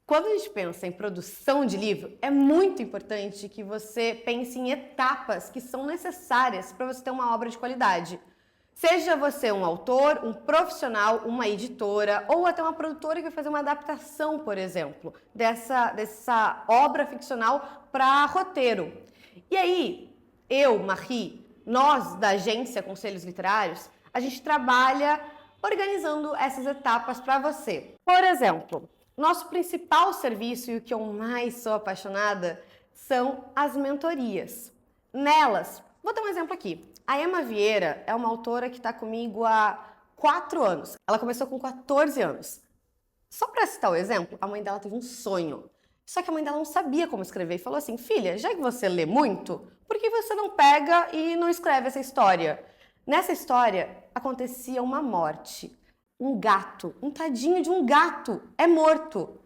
Quando a gente pensa em produção de livro, é muito importante que você pense em etapas que são necessárias para você ter uma obra de qualidade. Seja você um autor, um profissional, uma editora ou até uma produtora que vai fazer uma adaptação, por exemplo, dessa obra ficcional para roteiro. E aí, eu, Marie, nós da agência Conselhos Literários, a gente trabalha organizando essas etapas para você. Por exemplo, nosso principal serviço e o que eu mais sou apaixonada são as mentorias. Nelas, vou dar um exemplo aqui. A Emma Vieira é uma autora que está comigo há 4 anos. Ela começou com 14 anos. Só para citar o exemplo, a mãe dela teve um sonho. Só que a mãe dela não sabia como escrever e falou assim: filha, já que você lê muito, por que você não pega e não escreve essa história? Nessa história, acontecia uma morte. Um gato, um tadinho de um gato, é morto.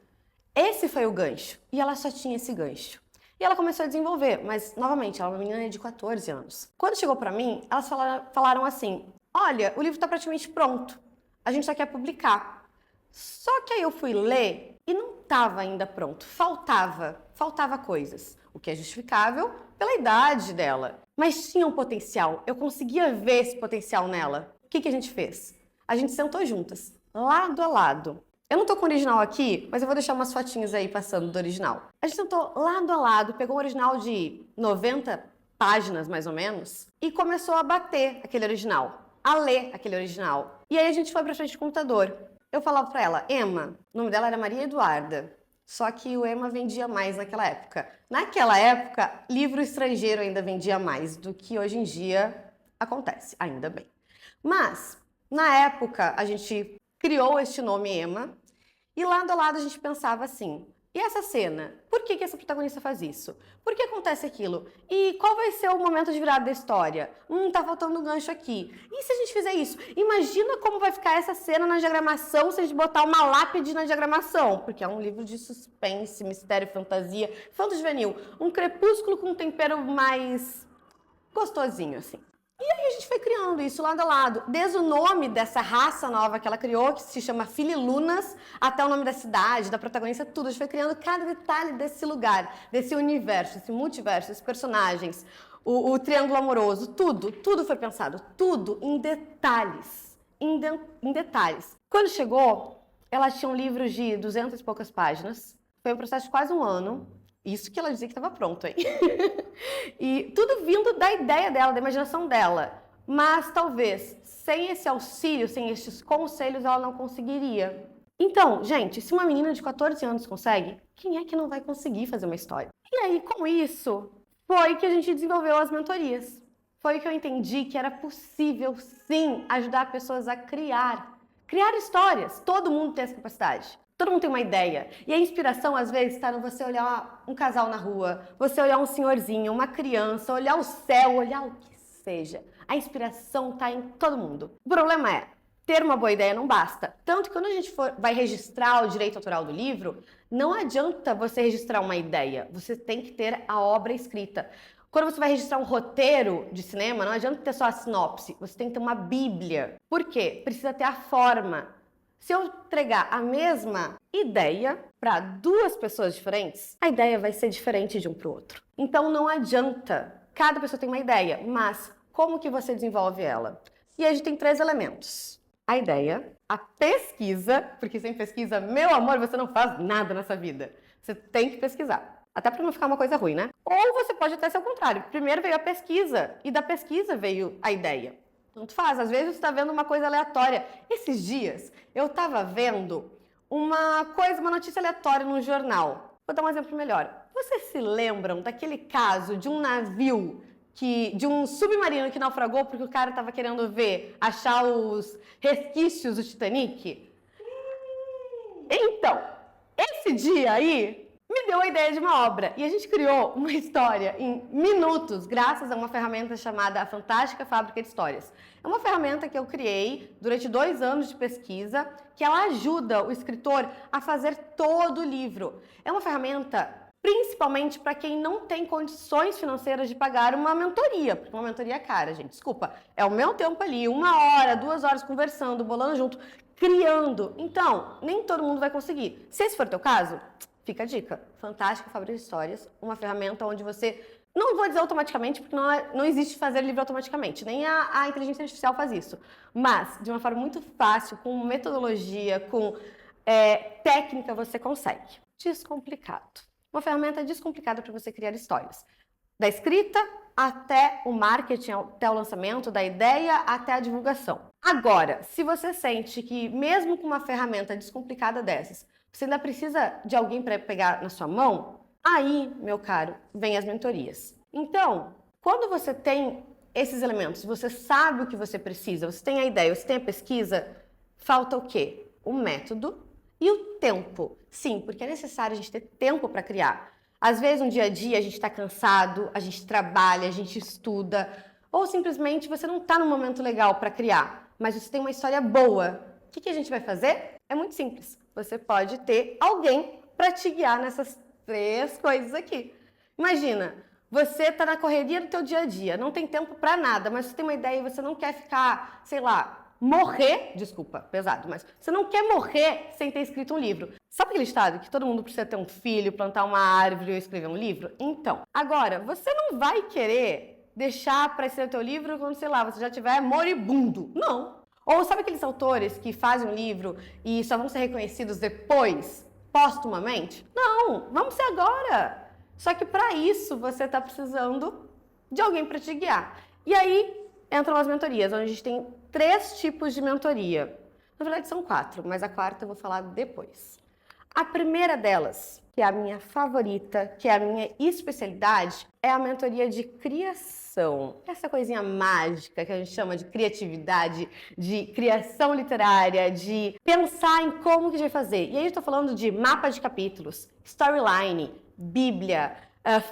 Esse foi o gancho. E ela só tinha esse gancho. E ela começou a desenvolver, mas, novamente, ela é uma menina de 14 anos. Quando chegou pra mim, elas falaram assim: olha, o livro tá praticamente pronto. A gente só quer publicar. Só que aí eu fui ler e não estava ainda pronto. Faltava coisas. O que é justificável pela idade dela. Mas tinha um potencial. Eu conseguia ver esse potencial nela. O que a gente fez? A gente sentou juntas, lado a lado. Eu não tô com o original aqui, mas eu vou deixar umas fotinhas aí passando do original. A gente sentou lado a lado, pegou um original de 90 páginas, mais ou menos, e começou a bater aquele original, a ler aquele original. E aí a gente foi pra frente do computador. Eu falava pra ela: Emma, o nome dela era Maria Eduarda, só que o Emma vendia mais naquela época. Naquela época, livro estrangeiro ainda vendia mais do que hoje em dia acontece, ainda bem. Mas na época, a gente criou este nome Emma e lado a lado a gente pensava assim: e essa cena? Por que essa protagonista faz isso? Por que acontece aquilo? E qual vai ser o momento de virada da história? Tá faltando um gancho aqui. E se a gente fizer isso? Imagina como vai ficar essa cena na diagramação se a gente botar uma lápide na diagramação. Porque é um livro de suspense, mistério, fantasia, fanto-juvenil. Um crepúsculo com um tempero mais gostosinho, assim. E aí a gente foi criando isso lado a lado, desde o nome dessa raça nova que ela criou, que se chama Fililunas, até o nome da cidade, da protagonista, tudo. A gente foi criando cada detalhe desse lugar, desse universo, desse multiverso, esses personagens, o triângulo amoroso, tudo foi pensado, tudo em detalhes, em detalhes. Quando chegou, ela tinha um livro de 200 e poucas páginas, foi um processo de quase um ano. Isso que ela dizia que estava pronto, hein? E tudo vindo da ideia dela, da imaginação dela. Mas talvez sem esse auxílio, sem estes conselhos, ela não conseguiria. Então, gente, se uma menina de 14 anos consegue, quem é que não vai conseguir fazer uma história? E aí, com isso, foi que a gente desenvolveu as mentorias. Foi que eu entendi que era possível, sim, ajudar pessoas a criar histórias. Todo mundo tem essa capacidade. Todo mundo tem uma ideia. E a inspiração, às vezes, está no você olhar um casal na rua, você olhar um senhorzinho, uma criança, olhar o céu, olhar o que seja. A inspiração está em todo mundo. O problema é, ter uma boa ideia não basta. Tanto que quando a gente vai registrar o direito autoral do livro, não adianta você registrar uma ideia. Você tem que ter a obra escrita. Quando você vai registrar um roteiro de cinema, não adianta ter só a sinopse. Você tem que ter uma bíblia. Por quê? Precisa ter a forma. Se eu entregar a mesma ideia para 2 pessoas diferentes, a ideia vai ser diferente de um para o outro. Então não adianta. Cada pessoa tem uma ideia, mas como que você desenvolve ela? E aí a gente tem 3 elementos. A ideia, a pesquisa, porque sem pesquisa, meu amor, você não faz nada nessa vida. Você tem que pesquisar. Até para não ficar uma coisa ruim, né? Ou você pode até ser o contrário. Primeiro veio a pesquisa e da pesquisa veio a ideia. Tanto faz, às vezes você está vendo uma coisa aleatória. Esses dias eu estava vendo uma notícia aleatória no jornal. Vou dar um exemplo melhor. Vocês se lembram daquele caso de um navio, de um submarino que naufragou porque o cara estava querendo achar os resquícios do Titanic? Então, esse dia aí me deu a ideia de uma obra. E a gente criou uma história em minutos, graças a uma ferramenta chamada A Fantástica Fábrica de Histórias. É uma ferramenta que eu criei durante 2 anos de pesquisa, que ela ajuda o escritor a fazer todo o livro. É uma ferramenta principalmente para quem não tem condições financeiras de pagar uma mentoria, porque uma mentoria é cara, gente, desculpa. É o meu tempo ali, 1 hora, 2 horas conversando, bolando junto, criando. Então, nem todo mundo vai conseguir. Se esse for o teu caso, fica a dica. Fantástica Fábrica de Histórias, uma ferramenta onde você, não vou dizer automaticamente, porque não existe fazer livro automaticamente, nem a inteligência artificial faz isso, mas de uma forma muito fácil, com metodologia, com técnica, você consegue. Descomplicado. Uma ferramenta descomplicada para você criar histórias. Da escrita até o marketing, até o lançamento, da ideia até a divulgação. Agora, se você sente que mesmo com uma ferramenta descomplicada dessas, você ainda precisa de alguém para pegar na sua mão, aí, meu caro, vem as mentorias. Então, quando você tem esses elementos, você sabe o que você precisa, você tem a ideia, você tem a pesquisa, falta o quê? O método e o tempo. Sim, porque é necessário a gente ter tempo para criar. Às vezes, no dia a dia, a gente está cansado, a gente trabalha, a gente estuda, ou simplesmente você não está num momento legal para criar, mas você tem uma história boa. O que a gente vai fazer? É muito simples. Você pode ter alguém para te guiar nessas 3 coisas aqui. Imagina, você está na correria do teu dia a dia, não tem tempo para nada, mas você tem uma ideia e você não quer ficar, sei lá, morrer, desculpa, pesado, mas você não quer morrer sem ter escrito um livro. Sabe aquele estado que todo mundo precisa ter um filho, plantar uma árvore ou escrever um livro? Então, agora, você não vai querer deixar para escrever o teu livro quando, sei lá, você já estiver moribundo. Não. Ou sabe aqueles autores que fazem um livro e só vão ser reconhecidos depois, póstumamente? Não, vamos ser agora. Só que para isso você está precisando de alguém para te guiar. E aí entram as mentorias, onde a gente tem 3 tipos de mentoria. Na verdade são 4, mas a 4ª eu vou falar depois. A primeira delas, que é a minha favorita, que é a minha especialidade, é a mentoria de criação. Essa coisinha mágica que a gente chama de criatividade, de criação literária, de pensar em como que a gente vai fazer. E aí eu estou falando de mapa de capítulos, storyline, bíblia,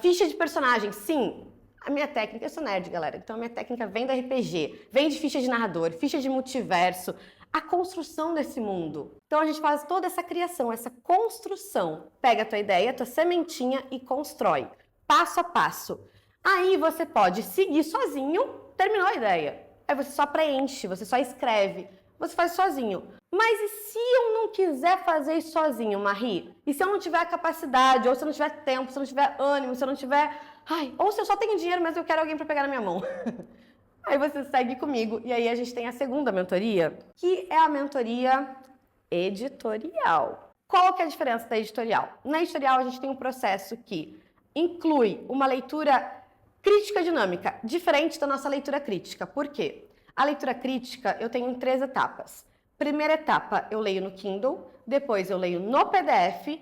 ficha de personagem. Sim, a minha técnica, eu sou nerd, galera, então a minha técnica vem do RPG, vem de ficha de narrador, ficha de multiverso, a construção desse mundo. Então a gente faz toda essa criação, essa construção. Pega a tua ideia, a tua sementinha e constrói, passo a passo. Aí você pode seguir sozinho, terminou a ideia. Aí você só preenche, você só escreve, você faz sozinho. Mas e se eu não quiser fazer isso sozinho, Marie? E se eu não tiver a capacidade, ou se eu não tiver tempo, se eu não tiver ânimo, se eu não tiver... ou se eu só tenho dinheiro, mas eu quero alguém para pegar na minha mão. Aí você segue comigo. E aí a gente tem a segunda mentoria, que é a mentoria editorial. Qual que é a diferença da editorial? Na editorial a gente tem um processo que inclui uma leitura crítica dinâmica, diferente da nossa leitura crítica. Por quê? A leitura crítica eu tenho em 3 etapas. Primeira etapa eu leio no Kindle, depois eu leio no PDF.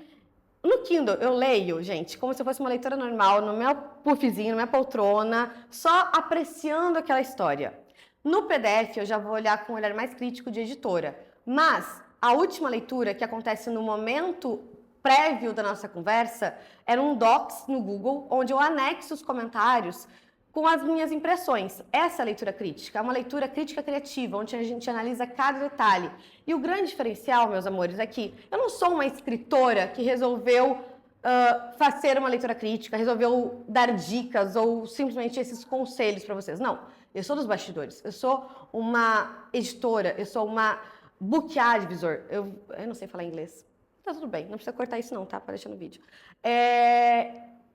No Kindle, eu leio, gente, como se eu fosse uma leitora normal, no meu puffzinho, na minha poltrona, só apreciando aquela história. No PDF, eu já vou olhar com um olhar mais crítico de editora. Mas a última leitura, que acontece no momento prévio da nossa conversa, era um Docs no Google, onde eu anexo os comentários com as minhas impressões. Essa é a leitura crítica, é uma leitura crítica criativa, onde a gente analisa cada detalhe. E o grande diferencial, meus amores, é que eu não sou uma escritora que resolveu fazer uma leitura crítica, resolveu dar dicas ou simplesmente esses conselhos para vocês. Não, eu sou dos bastidores, eu sou uma editora, eu sou uma book advisor, eu não sei falar inglês. Tá tudo bem, não precisa cortar isso não, tá? Para deixar no vídeo.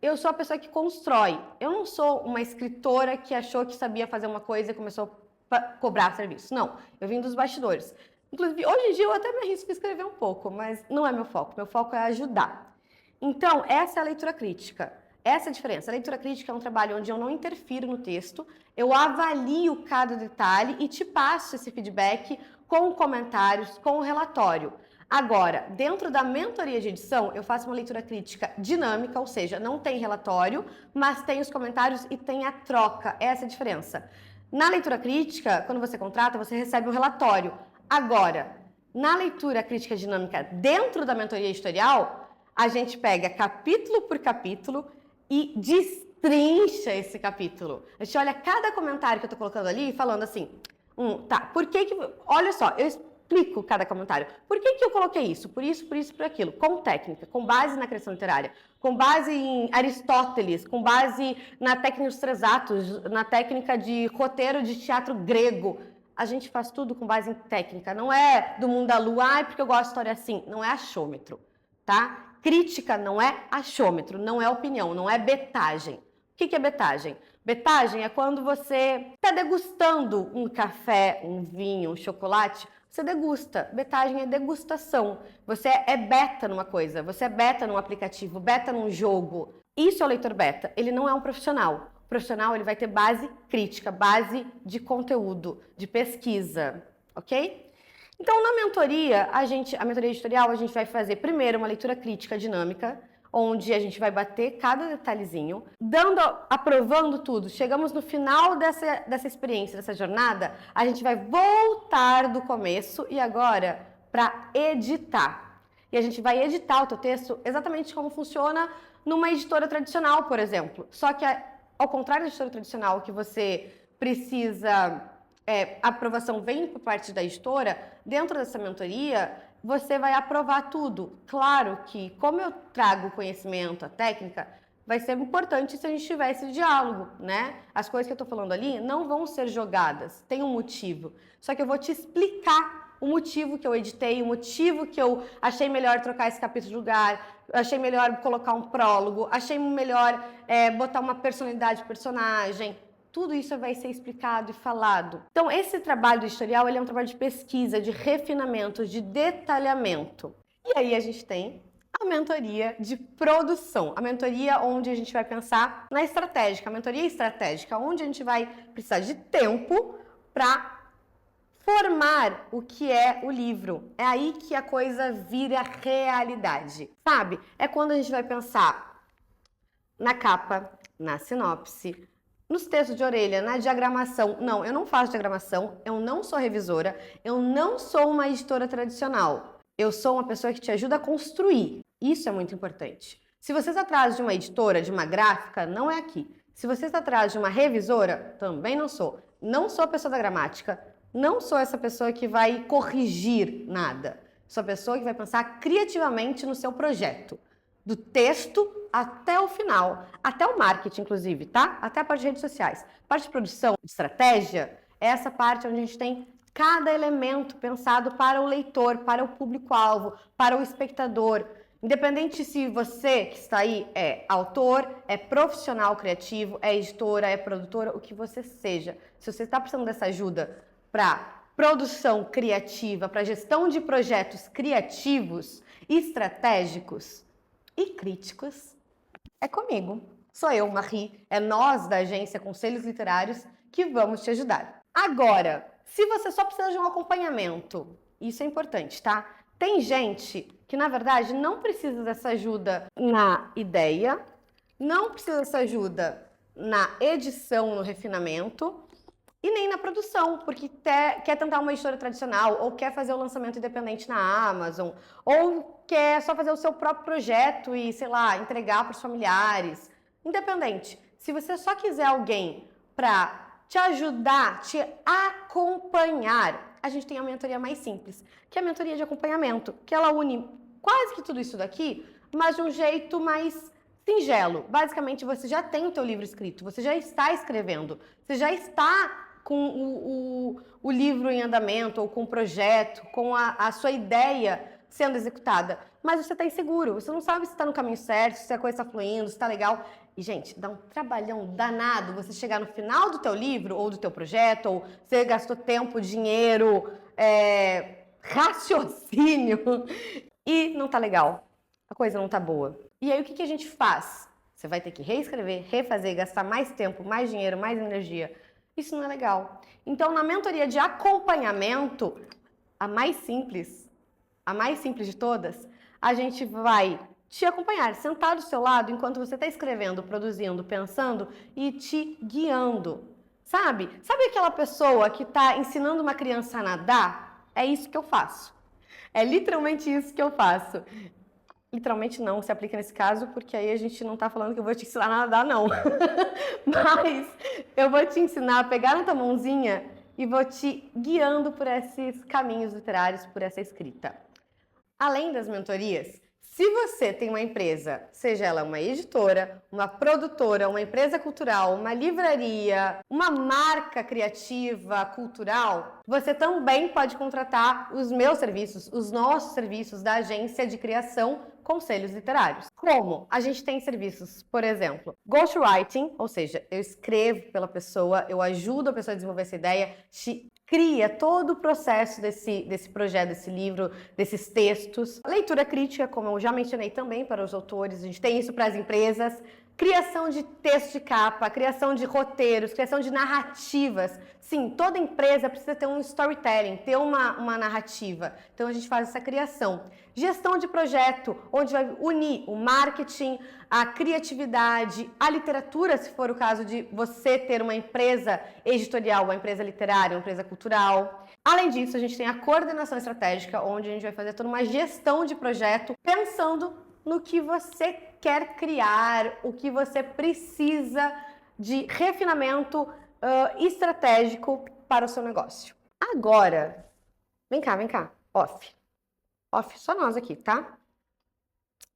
Eu sou a pessoa que constrói. Eu não sou uma escritora que achou que sabia fazer uma coisa e começou a cobrar serviço. Não, eu vim dos bastidores. Inclusive, hoje em dia eu até me arrisco a escrever um pouco, mas não é meu foco. Meu foco é ajudar. Então, essa é a leitura crítica. Essa é a diferença. A leitura crítica é um trabalho onde eu não interfiro no texto, eu avalio cada detalhe e te passo esse feedback com comentários, com relatório. Agora, dentro da mentoria de edição, eu faço uma leitura crítica dinâmica, ou seja, não tem relatório, mas tem os comentários e tem a troca. Essa é a diferença. Na leitura crítica, quando você contrata, você recebe um relatório. Agora, na leitura crítica dinâmica dentro da mentoria editorial, a gente pega capítulo por capítulo e destrincha esse capítulo. A gente olha cada comentário que eu tô colocando ali falando assim, tá, por que que... Olha só, eu explico cada comentário. Por que que eu coloquei isso? Por isso, por aquilo. Com técnica, com base na criação literária, com base em Aristóteles, com base na técnica dos 3 atos, na técnica de roteiro de teatro grego. A gente faz tudo com base em técnica. Não é do mundo da lua, porque eu gosto de história assim. Não é achômetro, tá? crítica não é achômetro, não é opinião, não é betagem. O que é betagem? Betagem é quando você está degustando um café, um vinho, um chocolate, você degusta. Betagem é degustação. Você é beta numa coisa, você é beta num aplicativo, beta num jogo. Isso é o leitor beta, ele não é um profissional. O profissional ele vai ter base crítica, base de conteúdo, de pesquisa, ok? Então, na mentoria, a mentoria editorial, a gente vai fazer primeiro uma leitura crítica dinâmica, onde a gente vai bater cada detalhezinho, aprovando tudo. Chegamos no final dessa experiência, dessa jornada, a gente vai voltar do começo e agora para editar. E a gente vai editar o teu texto exatamente como funciona numa editora tradicional, por exemplo. Só que, ao contrário da editora tradicional, que você precisa... a aprovação vem por parte da editora, dentro dessa mentoria, você vai aprovar tudo. Claro que, como eu trago o conhecimento, a técnica, vai ser importante se a gente tiver esse diálogo, né? As coisas que eu tô falando ali não vão ser jogadas, tem um motivo. Só que eu vou te explicar o motivo que eu editei, o motivo que eu achei melhor trocar esse capítulo de lugar, achei melhor colocar um prólogo, achei melhor botar uma personalidade de personagem. Tudo isso vai ser explicado e falado. Então, esse trabalho do editorial, ele é um trabalho de pesquisa, de refinamento, de detalhamento. E aí a gente tem a mentoria de produção, a mentoria onde a gente vai pensar na estratégica, a mentoria estratégica, onde a gente vai precisar de tempo para formar o que é o livro. É aí que a coisa vira realidade, sabe? É quando a gente vai pensar na capa, na sinopse, nos textos de orelha, na diagramação. Não, eu não faço diagramação, eu não sou revisora, eu não sou uma editora tradicional. Eu sou uma pessoa que te ajuda a construir. Isso é muito importante. Se você está atrás de uma editora, de uma gráfica, não é aqui. Se você está atrás de uma revisora, também não sou. Não sou a pessoa da gramática, não sou essa pessoa que vai corrigir nada. Sou a pessoa que vai pensar criativamente no seu projeto. Do texto até o final, até o marketing, inclusive, tá? Até a parte de redes sociais. Parte de produção, de estratégia, é essa parte onde a gente tem cada elemento pensado para o leitor, para o público-alvo, para o espectador. Independente se você que está aí é autor, é profissional criativo, é editora, é produtora, o que você seja. Se você está precisando dessa ajuda para produção criativa, para gestão de projetos criativos, estratégicos e críticos, é comigo. Sou eu, Marie, é nós da agência Conselhos Literários que vamos te ajudar. Agora, se você só precisa de um acompanhamento, isso é importante, tá? Tem gente que, na verdade, não precisa dessa ajuda na ideia, não precisa dessa ajuda na edição, no refinamento, e nem na produção, porque quer tentar uma editora tradicional, ou quer fazer o lançamento independente na Amazon, ou quer só fazer o seu próprio projeto e, sei lá, entregar para os familiares. Independente. Se você só quiser alguém para te ajudar, te acompanhar, a gente tem a mentoria mais simples, que é a mentoria de acompanhamento, que ela une quase que tudo isso daqui, mas de um jeito mais singelo. Basicamente, você já tem o teu livro escrito, você já está escrevendo, você já está com o livro em andamento, ou com o projeto, com a sua ideia sendo executada, mas você está inseguro, você não sabe se está no caminho certo, se a coisa está fluindo, se está legal. E, gente, dá um trabalhão danado você chegar no final do teu livro, ou do teu projeto, ou você gastou tempo, dinheiro, raciocínio, e não tá legal, a coisa não tá boa. E aí, o que a gente faz? Você vai ter que reescrever, refazer, gastar mais tempo, mais dinheiro, mais energia. Isso não é legal. Então, na mentoria de acompanhamento, a mais simples de todas, a gente vai te acompanhar, sentar do seu lado enquanto você está escrevendo, produzindo, pensando e te guiando. Sabe? Sabe aquela pessoa que está ensinando uma criança a nadar? É isso que eu faço. É literalmente isso que eu faço. Literalmente não se aplica nesse caso, porque aí a gente não tá falando que eu vou te ensinar a nadar, não. Mas eu vou te ensinar a pegar na tua mãozinha e vou te guiando por esses caminhos literários, por essa escrita. Além das mentorias, Se você tem uma empresa, seja ela uma editora, uma produtora, uma empresa cultural, uma livraria, uma marca criativa, cultural, você também pode contratar os meus serviços, os nossos serviços da agência de criação Conselhos Literários. Como? A gente tem serviços, por exemplo, ghostwriting, ou seja, eu escrevo pela pessoa, eu ajudo a pessoa a desenvolver essa ideia, cria todo o processo desse projeto, desse livro, desses textos. Leitura crítica, como eu já mencionei também para os autores, a gente tem isso para as empresas. Criação de texto de capa, criação de roteiros, criação de narrativas. Sim, toda empresa precisa ter um storytelling, ter uma narrativa. Então a gente faz essa criação. Gestão de projeto, onde vai unir o marketing, a criatividade, a literatura, se for o caso de você ter uma empresa editorial, uma empresa literária, uma empresa cultural. Além disso, a gente tem a coordenação estratégica, onde a gente vai fazer toda uma gestão de projeto, pensando no que você quer criar, o que você precisa de refinamento estratégico para o seu negócio. Agora, vem cá, off, só nós aqui, tá?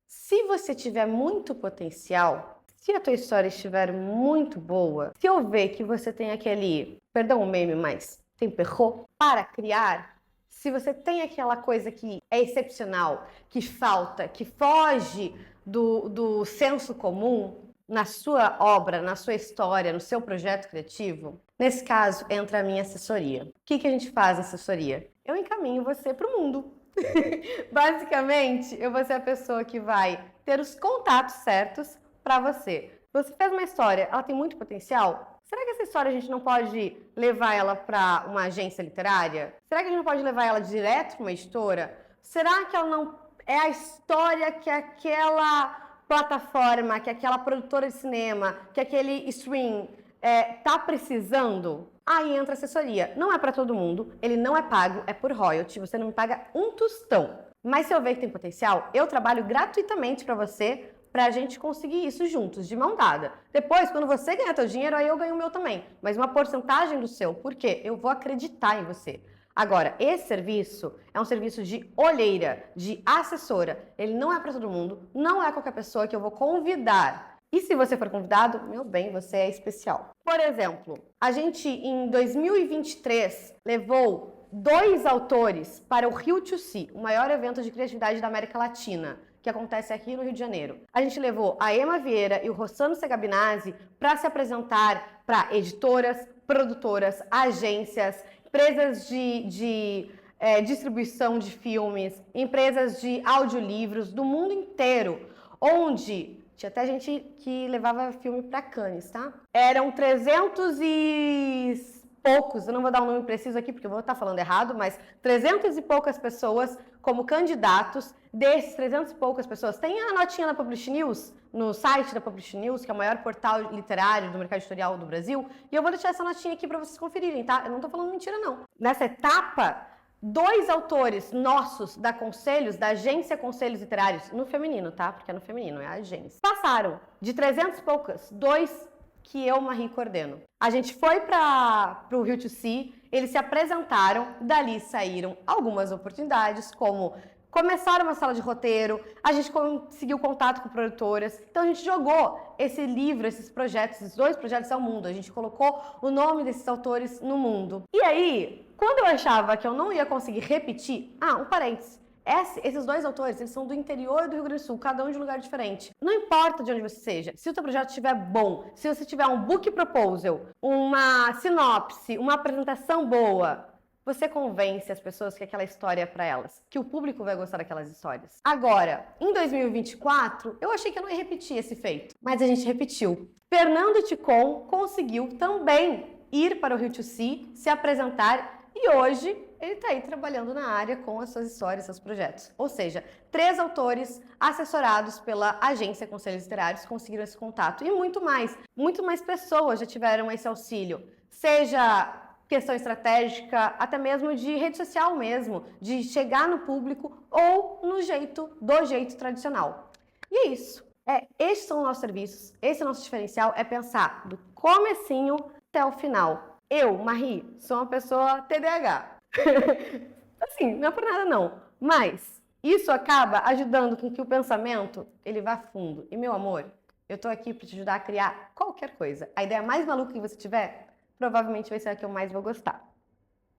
Se você tiver muito potencial, se a tua história estiver muito boa, se eu ver que você tem aquele, perdão o meme, mas tem perro para criar, se você tem aquela coisa que é excepcional, que falta, que foge do senso comum na sua obra, na sua história, no seu projeto criativo, nesse caso entra a minha assessoria. O que a gente faz na assessoria? Eu encaminho você para o mundo. Basicamente, eu vou ser a pessoa que vai ter os contatos certos para você. Você fez uma história, ela tem muito potencial? Será que essa história a gente não pode levar ela para uma agência literária? Será que a gente não pode levar ela direto para uma editora? Será que ela não é a história que aquela plataforma, que aquela produtora de cinema, que aquele stream tá precisando? Aí entra a assessoria. Não é para todo mundo, ele não é pago, é por royalty, você não me paga um tostão. Mas se eu ver que tem potencial, eu trabalho gratuitamente para você, para a gente conseguir isso juntos, de mão dada. Depois, quando você ganhar teu dinheiro, aí eu ganho o meu também. Mas uma porcentagem do seu, por quê? Eu vou acreditar em você. Agora, esse serviço é um serviço de olheira, de assessora. Ele não é para todo mundo, não é qualquer pessoa que eu vou convidar. E se você for convidado, meu bem, você é especial. Por exemplo, a gente em 2023 levou 2 autores para o Rio to See, o maior evento de criatividade da América Latina, que acontece aqui no Rio de Janeiro. A gente levou a Emma Vieira e o Rossano Segabinazzi para se apresentar para editoras, produtoras, agências, empresas de distribuição de filmes, empresas de audiolivros do mundo inteiro, onde tinha até gente que levava filme para Cannes, tá? Eram 300 e poucos, eu não vou dar um nome preciso aqui porque eu vou estar falando errado, mas 300 e poucas pessoas como candidatos. Desses 300 e poucas pessoas, tem a notinha da Publish News, no site da Publish News, que é o maior portal literário do mercado editorial do Brasil, e eu vou deixar essa notinha aqui para vocês conferirem, tá? Eu não tô falando mentira, não. Nessa etapa, 2 autores nossos da Conselhos, da agência Conselhos Literários, no feminino, tá? Porque é no feminino, é a agência. Passaram de 300 e poucas, 2 que eu, Marie, coordeno. A gente foi para o Rio to See, eles se apresentaram, dali saíram algumas oportunidades, como começar uma sala de roteiro, a gente conseguiu contato com produtoras, então a gente jogou esse livro, esses projetos, esses 2 projetos ao mundo, a gente colocou o nome desses autores no mundo. E aí, quando eu achava que eu não ia conseguir repetir, um parênteses, esses 2 autores, eles são do interior do Rio Grande do Sul, cada um de um lugar diferente. Não importa de onde você seja, se o teu projeto estiver bom, se você tiver um book proposal, uma sinopse, uma apresentação boa, você convence as pessoas que aquela história é para elas, que o público vai gostar daquelas histórias. Agora, em 2024, eu achei que eu não ia repetir esse feito, mas a gente repetiu. Fernando Ticon conseguiu também ir para o Rio to See, se apresentar, e hoje ele está aí trabalhando na área com as suas histórias, seus projetos. Ou seja, 3 autores assessorados pela agência Conselhos Literários conseguiram esse contato. E muito mais pessoas já tiveram esse auxílio. Seja questão estratégica, até mesmo de rede social mesmo, de chegar no público ou do jeito tradicional. E é isso. Estes são os nossos serviços, esse é o nosso diferencial, é pensar do comecinho até o final. Eu, Marie, sou uma pessoa TDAH. Assim, não é por nada não, mas Isso acaba ajudando com que o pensamento ele vá fundo. E meu amor, eu tô aqui para te ajudar a criar qualquer coisa. A ideia mais maluca que você tiver, provavelmente vai ser a que eu mais vou gostar.